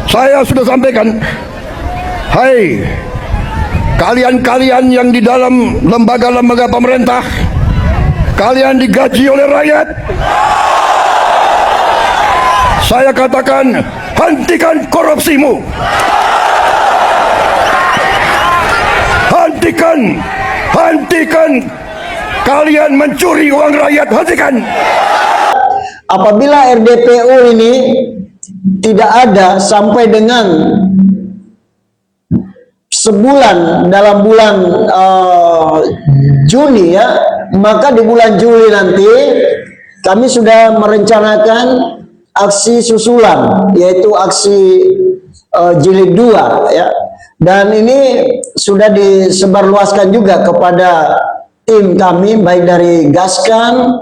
Saya sudah sampaikan, hai kalian-kalian yang di dalam lembaga-lembaga pemerintah, kalian digaji oleh rakyat. Saya katakan, hentikan korupsimu. Hentikan kalian mencuri uang rakyat, hentikan. Apabila RDPU ini tidak ada sampai dengan sebulan dalam bulan Juni ya, maka di bulan Juli nanti kami sudah merencanakan aksi susulan, yaitu aksi jilid 2 ya. Dan ini sudah disebarluaskan juga kepada tim kami, baik dari Gaskan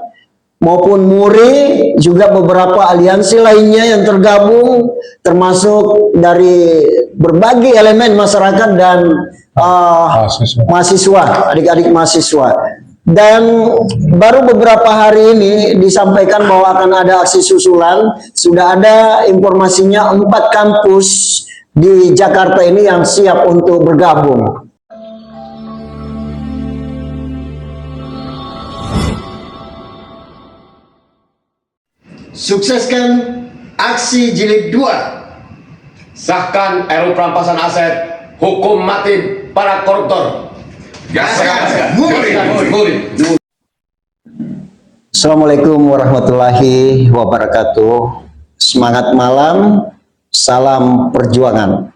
maupun MURI, juga beberapa aliansi lainnya yang tergabung, termasuk dari berbagai elemen masyarakat dan mahasiswa, adik-adik mahasiswa. Dan baru beberapa hari ini disampaikan bahwa akan ada aksi susulan. Sudah ada informasinya 4 kampus di Jakarta ini yang siap untuk bergabung. Sukseskan aksi jilid 2. Sahkan RUU perampasan aset, hukum mati para koruptor. Gaskan. Assalamualaikum warahmatullahi wabarakatuh. Semangat malam, salam perjuangan.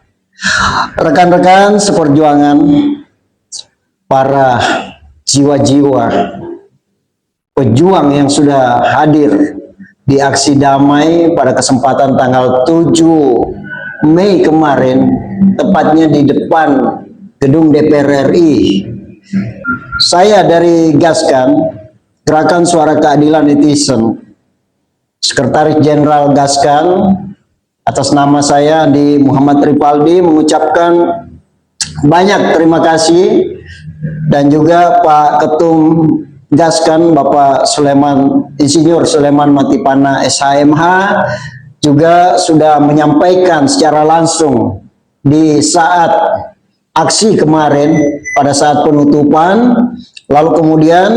Rekan-rekan seperjuangan, para jiwa-jiwa pejuang yang sudah hadir di aksi damai pada kesempatan tanggal 7 Mei kemarin, tepatnya di depan gedung DPR RI. Saya dari Gaskan, Gerakan Suara Keadilan Netizen, Sekretaris Jenderal Gaskan, atas nama saya di Muhammad Ripaldi mengucapkan banyak terima kasih, dan juga Pak Ketum Gaskan Bapak Insinyur Sulaiman Matipana SHMH juga sudah menyampaikan secara langsung di saat aksi kemarin, pada saat penutupan, lalu kemudian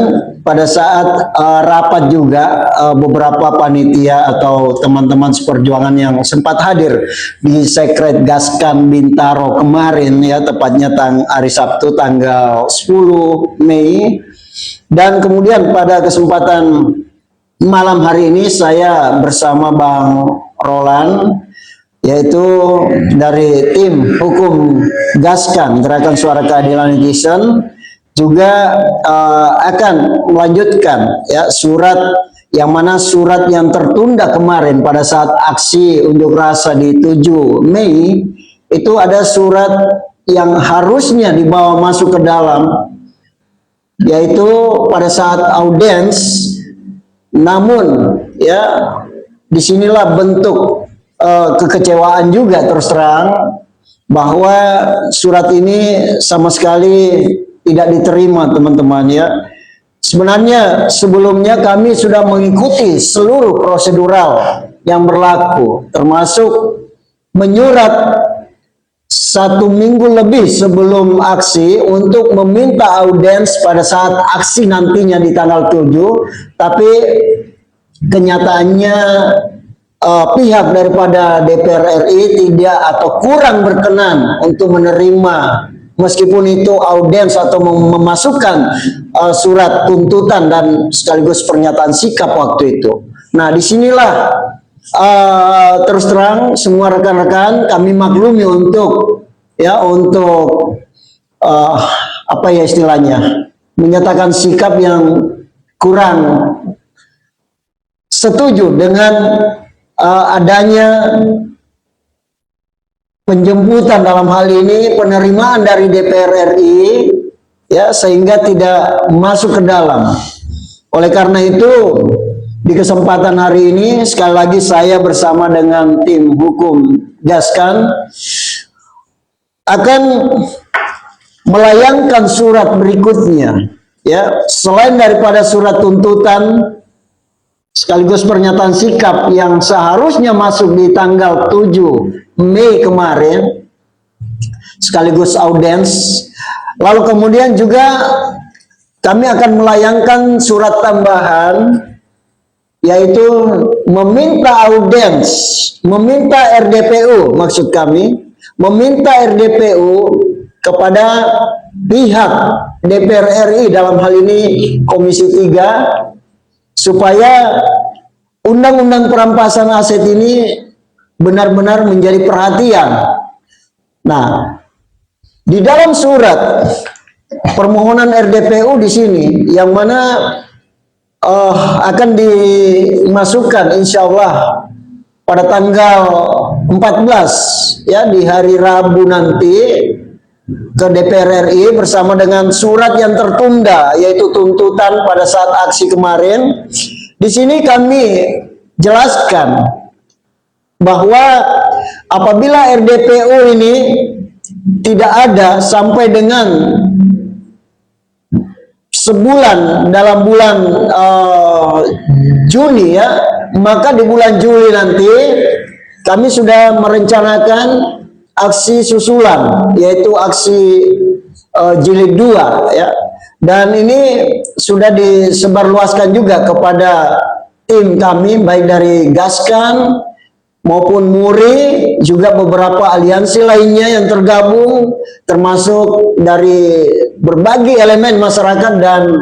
pada saat rapat juga beberapa panitia atau teman-teman seperjuangan yang sempat hadir di Sekret Gaskan Bintaro kemarin ya, tepatnya hari Sabtu tanggal 10 Mei. Dan kemudian pada kesempatan malam hari ini saya bersama Bang Roland, yaitu dari tim hukum Gaskan Gerakan Suara Keadilan Netizen, juga akan melanjutkan ya surat yang mana surat yang tertunda kemarin pada saat aksi unjuk rasa di 7 Mei itu ada surat yang harusnya dibawa masuk ke dalam, yaitu pada saat audiens. Namun ya disinilah bentuk kekecewaan juga, terus terang bahwa surat ini sama sekali tidak diterima teman-teman ya. Sebenarnya sebelumnya kami sudah mengikuti seluruh prosedural yang berlaku, termasuk menyurat 1 minggu lebih sebelum aksi untuk meminta audiens pada saat aksi nantinya di tanggal 7, tapi kenyataannya pihak daripada DPR RI tidak atau kurang berkenan untuk menerima, meskipun itu audiens atau memasukkan surat tuntutan dan sekaligus pernyataan sikap waktu itu. Nah, disinilah terus terang semua rekan-rekan kami maklumi untuk apa ya istilahnya, menyatakan sikap yang kurang setuju dengan adanya penjemputan, dalam hal ini penerimaan dari DPR RI ya, sehingga tidak masuk ke dalam. Oleh karena itu di kesempatan hari ini sekali lagi saya bersama dengan tim hukum Gaskan akan melayangkan surat berikutnya ya, selain daripada surat tuntutan sekaligus pernyataan sikap yang seharusnya masuk di tanggal 7 Mei kemarin, sekaligus audiens. Lalu kemudian juga kami akan melayangkan surat tambahan, yaitu meminta audiens, meminta RDPU, maksud kami meminta RDPU kepada pihak DPR RI, dalam hal ini Komisi 3, supaya undang-undang perampasan aset ini benar-benar menjadi perhatian. Nah, di dalam surat permohonan RDPU di sini, yang mana akan dimasukkan insya Allah pada tanggal 14 ya, di hari Rabu nanti ke DPR RI bersama dengan surat yang tertunda, yaitu tuntutan pada saat aksi kemarin. Di sini kami jelaskan bahwa apabila RDPU ini tidak ada sampai dengan sebulan dalam bulan Juni ya, maka di bulan Juli nanti kami sudah merencanakan aksi susulan, yaitu aksi jilid 2 ya, dan ini sudah disebarluaskan juga kepada tim kami, baik dari Gaskan maupun MURI, juga beberapa aliansi lainnya yang tergabung, termasuk dari berbagai elemen masyarakat dan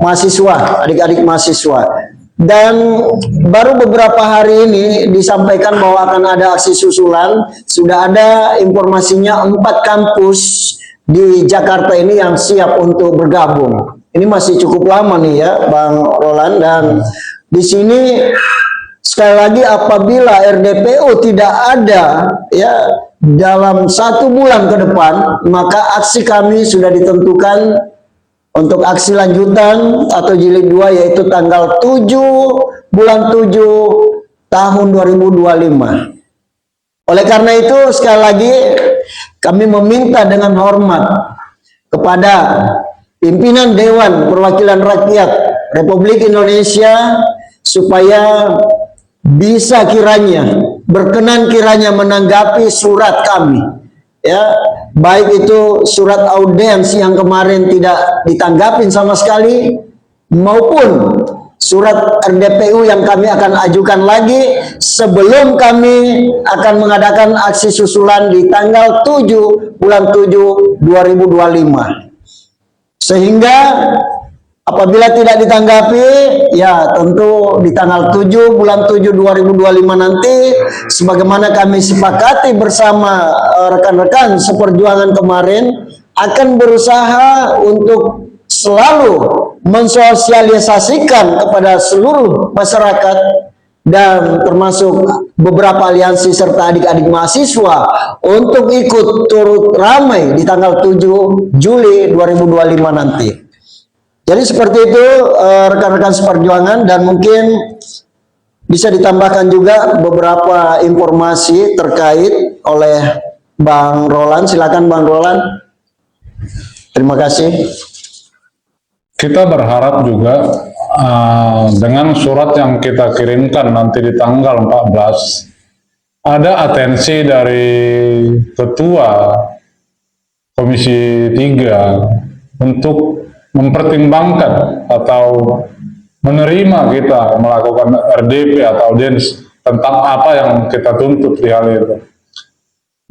mahasiswa, adik-adik mahasiswa. Dan baru beberapa hari ini disampaikan bahwa akan ada aksi susulan. Sudah ada informasinya 4 kampus di Jakarta ini yang siap untuk bergabung. Ini masih cukup lama nih ya Bang Roland, dan di sini sekali lagi apabila RDPU tidak ada ya dalam 1 bulan ke depan, maka aksi kami sudah ditentukan untuk aksi lanjutan atau jilid 2, yaitu tanggal 7 bulan 7 tahun 2025. Oleh karena itu sekali lagi kami meminta dengan hormat kepada pimpinan Dewan Perwakilan Rakyat Republik Indonesia supaya bisa kiranya, berkenan kiranya menanggapi surat kami ya, baik itu surat audiens yang kemarin tidak ditanggapin sama sekali, maupun surat RDPU yang kami akan ajukan lagi sebelum kami akan mengadakan aksi susulan di tanggal 7 bulan 7 2025. Sehingga apabila tidak ditanggapi, ya tentu di tanggal 7 bulan 7 2025 nanti, sebagaimana kami sepakati bersama rekan-rekan seperjuangan kemarin, akan berusaha untuk selalu mensosialisasikan kepada seluruh masyarakat dan termasuk beberapa aliansi serta adik-adik mahasiswa untuk ikut turut ramai di tanggal 7 Juli 2025 nanti. Jadi seperti itu rekan-rekan seperjuangan, dan mungkin bisa ditambahkan juga beberapa informasi terkait oleh Bang Roland. Silakan Bang Roland. Terima kasih. Kita berharap juga dengan surat yang kita kirimkan nanti di tanggal 14 ada atensi dari Ketua Komisi 3 untuk mempertimbangkan atau menerima kita melakukan RDP atau audiens tentang apa yang kita tuntut di hal itu.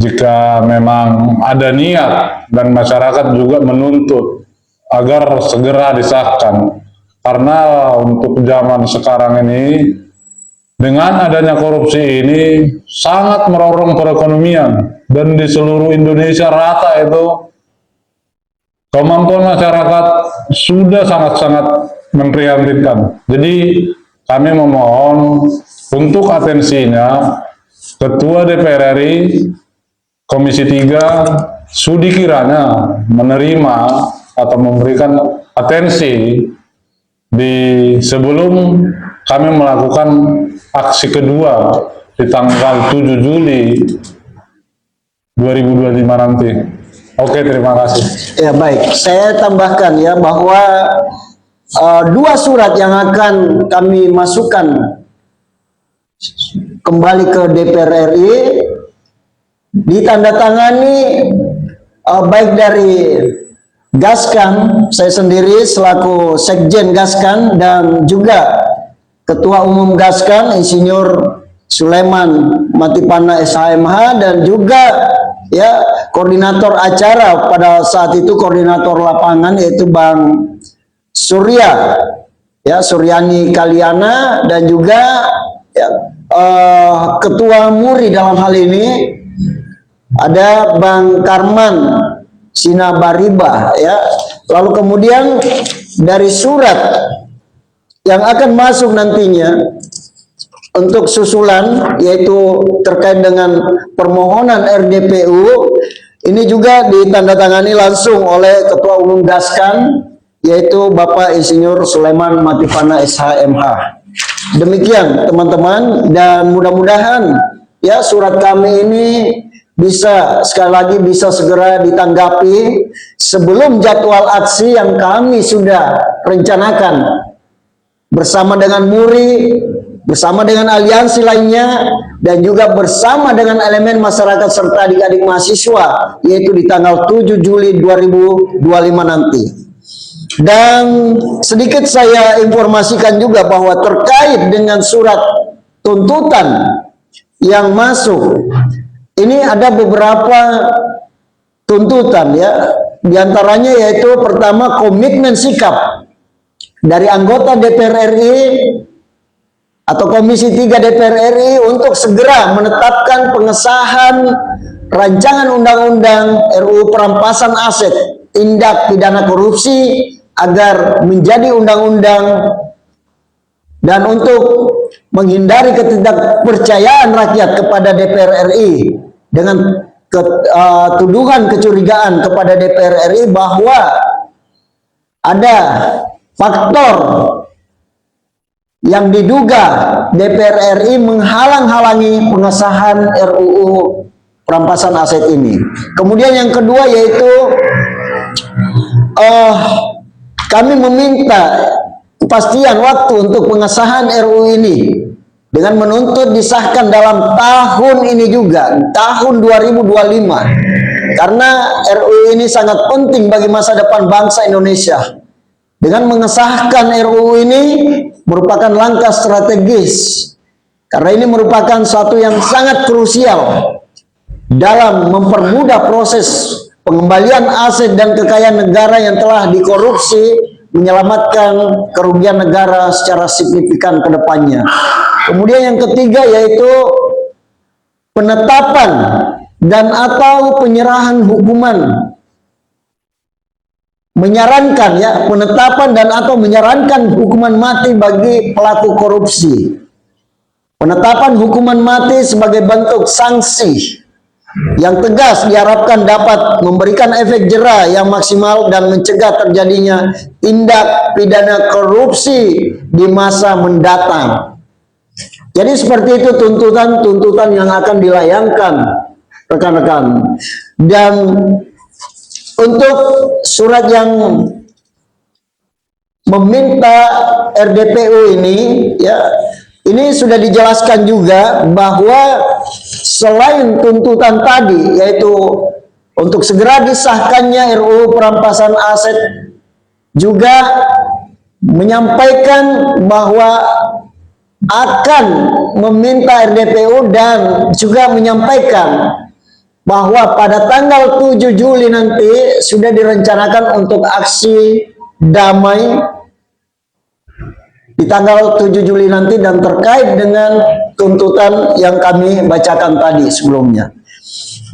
Jika memang ada niat dan masyarakat juga menuntut agar segera disahkan, karena untuk zaman sekarang ini dengan adanya korupsi ini sangat merorong perekonomian, dan di seluruh Indonesia rata itu kemampuan masyarakat sudah sangat-sangat memprihatinkan. Jadi kami memohon untuk atensinya Ketua DPR RI Komisi 3 sudi kiranya menerima atau memberikan atensi di sebelum kami melakukan aksi kedua di tanggal 7 Juli 2025 nanti. Oke, terima kasih. Ya baik, saya tambahkan ya bahwa dua surat yang akan kami masukkan kembali ke DPR RI, ditandatangani baik dari Gaskan, saya sendiri selaku Sekjen Gaskan, dan juga Ketua Umum Gaskan Insinyur Sulaiman Matipana SHMH, dan juga ya koordinator acara pada saat itu, koordinator lapangan yaitu Bang Surya ya, Suryani Kaliana, dan juga ya, Ketua Muri dalam hal ini ada Bang Karman Sinabariba ya. Lalu kemudian dari surat yang akan masuk nantinya untuk susulan, yaitu terkait dengan permohonan RDPU, ini juga ditandatangani langsung oleh Ketua Umum Gaskan, yaitu Bapak Insinyur Sulaiman Matipana SHMH. Demikian teman-teman, dan mudah-mudahan ya surat kami ini bisa sekali lagi bisa segera ditanggapi sebelum jadwal aksi yang kami sudah rencanakan bersama dengan Muri, bersama dengan aliansi lainnya, dan juga bersama dengan elemen masyarakat serta adik-adik mahasiswa, yaitu di tanggal 7 Juli 2025 nanti. Dan sedikit saya informasikan juga bahwa terkait dengan surat tuntutan yang masuk, ini ada beberapa tuntutan ya, diantaranya yaitu pertama komitmen sikap dari anggota DPR RI atau Komisi 3 DPR RI untuk segera menetapkan pengesahan rancangan undang-undang RUU perampasan aset tindak pidana korupsi agar menjadi undang-undang, dan untuk menghindari ketidakpercayaan rakyat kepada DPR RI dengan tuduhan kecurigaan kepada DPR RI bahwa ada faktor yang diduga DPR RI menghalang-halangi pengesahan RUU perampasan aset ini. Kemudian yang kedua yaitu kami meminta kepastian waktu untuk pengesahan RUU ini dengan menuntut disahkan dalam tahun ini juga, tahun 2025, karena RUU ini sangat penting bagi masa depan bangsa Indonesia. Dengan mengesahkan RUU ini merupakan langkah strategis, karena ini merupakan suatu yang sangat krusial dalam mempermudah proses pengembalian aset dan kekayaan negara yang telah dikorupsi, menyelamatkan kerugian negara secara signifikan ke depannya. Kemudian yang ketiga yaitu penetapan dan atau penyerahan hukuman, menyarankan ya, penetapan dan atau menyarankan hukuman mati bagi pelaku korupsi. Penetapan hukuman mati sebagai bentuk sanksi yang tegas diharapkan dapat memberikan efek jera yang maksimal dan mencegah terjadinya tindak pidana korupsi di masa mendatang. Jadi seperti itu tuntutan-tuntutan yang akan dilayangkan rekan-rekan. Dan untuk surat yang meminta RDPU ini ya, ini sudah dijelaskan juga bahwa selain tuntutan tadi, yaitu untuk segera disahkannya RUU perampasan aset, juga menyampaikan bahwa akan meminta RDPU dan juga menyampaikan bahwa pada tanggal 7 Juli nanti sudah direncanakan untuk aksi damai di tanggal 7 Juli nanti, dan terkait dengan tuntutan yang kami bacakan tadi sebelumnya.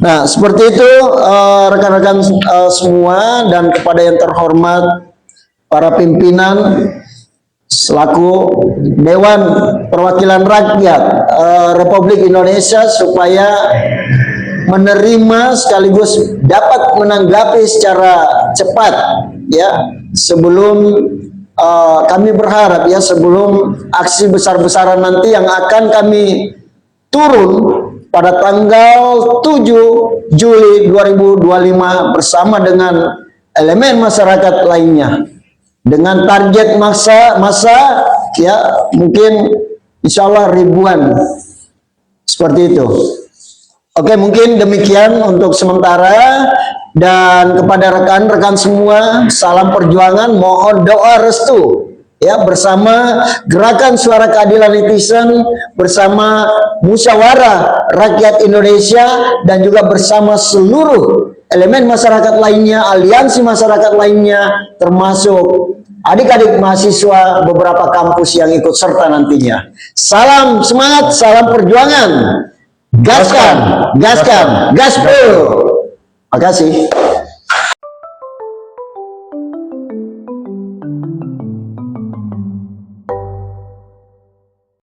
Nah, seperti itu rekan-rekan semua, dan kepada yang terhormat para pimpinan selaku Dewan Perwakilan Rakyat Republik Indonesia, supaya menerima sekaligus dapat menanggapi secara cepat ya, sebelum kami berharap ya, sebelum aksi besar-besaran nanti yang akan kami turun pada tanggal 7 Juli 2025 bersama dengan elemen masyarakat lainnya. dengan target masa ya mungkin insya Allah ribuan, seperti itu. Oke, mungkin demikian untuk sementara. Dan kepada rekan-rekan semua, salam perjuangan, mohon doa restu ya bersama Gerakan Suara Keadilan Netizen, bersama Musyawarah Rakyat Indonesia, dan juga bersama seluruh elemen masyarakat lainnya, aliansi masyarakat lainnya, termasuk adik-adik mahasiswa beberapa kampus yang ikut serta nantinya. Salam semangat, salam perjuangan. Gaskan, gaskan, gaspol. Makasih.